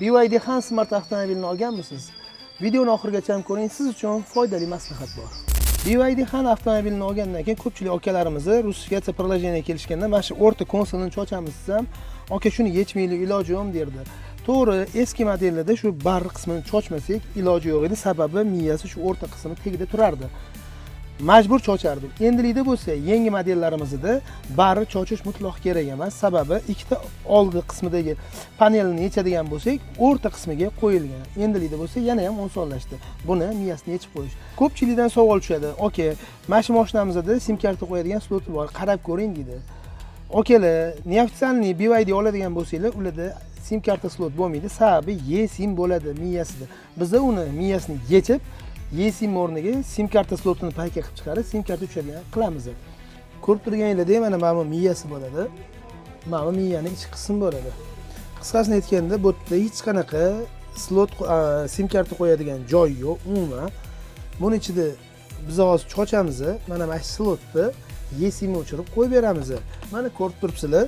BYD Han Smart avtomobilini olganmisiz? Videoni oxirigacha ko'ring, siz uchun foydali maslahat bor. BYD Han avtomobilini olgandan keyin ko'pchilik akalarimiz Russiyaga приложение kelishganda mana shu o'rta konsolini chochamiz desam, aka shuni yechmaylik, iloji yo'q derdi. To'g'ri, eski modellarda shu barri qismini chochmasak iloji yo'q edi, sababi miyasi shu o'rta qismi tagida turardi. Majbur chochardik. Endilikda bo'lsa, yangi modellarimizda barri chochish mutlaq kerak emas, sababi ikkita oldi qismidagi panelni yechadigan bo'lsak, o'rta qismiga qo'yilgan. Endilikda bo'lsa, yana ham osonlashdi. Buni miyasini yechib qo'yish. Ko'pchilikdan savol tushadi. "Oka, mana shu mashinamizda sim karta qo'yadigan slot bor, qarab ko'ring" deydi. Okalar, neofitsialniy BYD oladigan bo'lsanglar, ularda sim karta slot bo'lmaydi, sababi eSIM bo'ladi miyasida. Biz uni miyasini yechib eSIM o'rniga sim karta slotini payka qilib chiqarib, sim karta tushadigan qilamiz. Ko'rib turganinglardek, mana bu miyasi bo'ladi. Mana bu miyaning ichki qismi bo'ladi. Qisqasini aytganda, bu yerda hech qanaqa slot sim karta qo'yadigan joy yo'q, umuman. Buning ichida biz hozir chochamiz, mana shu slotni eSIM o'chirib qo'yib beramiz. Mana ko'rib turibsizlar.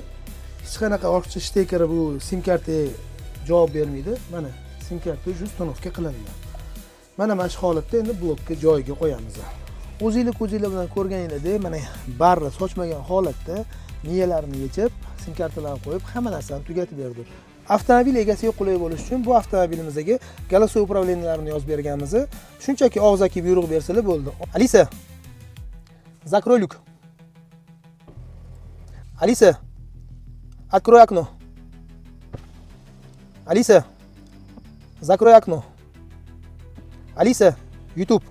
Hech qanaqa ortiqcha shtekeri bu sim kartaga javob bermaydi. Mana sim karta ustunovka qilinadi. Mana shu holatda endi blokka joyiga qo'yamiz. O'zingizlar ko'zingizlar bilan ko'rganinglardek, mana barra sochmagan holatda miyalarini yechib, sim kartalarni qo'yib, hamma narsani tugatib berdi. Avtomobil egasiga qulay bo'lish uchun bu avtomobilimizga голосовой управленияларni yozib berganmiz. Shunchaki og'zaki buyruq bersalar bo'ldi. Alisa, закрой люк. Alisa, открой окно. Alisa, закрой окно. Alisa, YouTube.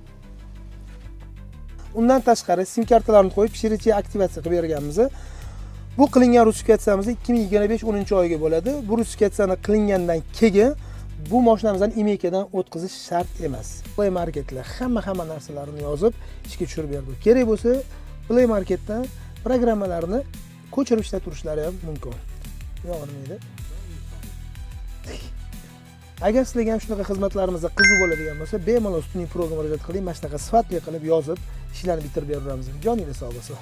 Undan tashqari sim kartalarni qo'yib, shirichi aktivatsiya qilib berganmiz. Bu qilingan rusifikatsiyamiz 2025 10-oyga bo'ladi. Bu rusifikatsiyani qilingandan keyin bu mashinamizdan imeykadan o'tkazish shart emas. Play Marketlar hamma narsalarini yozib ishga tushirib berdi. Kerak bo'lsa, Play Marketdan programmalarni ko'chirib ishlatirishlari ham mumkin. Yo'g'irmaydi. Agar sizlarga ham shunaqa xizmatlarimizda qiziq bo'ladigan bo'lsa, bemalol Tuning programma murojaat qiling, mana shunaqa sifatli qilib yozib, ishlarni bitirib beramiz. Joningiz sog' bo'lsin.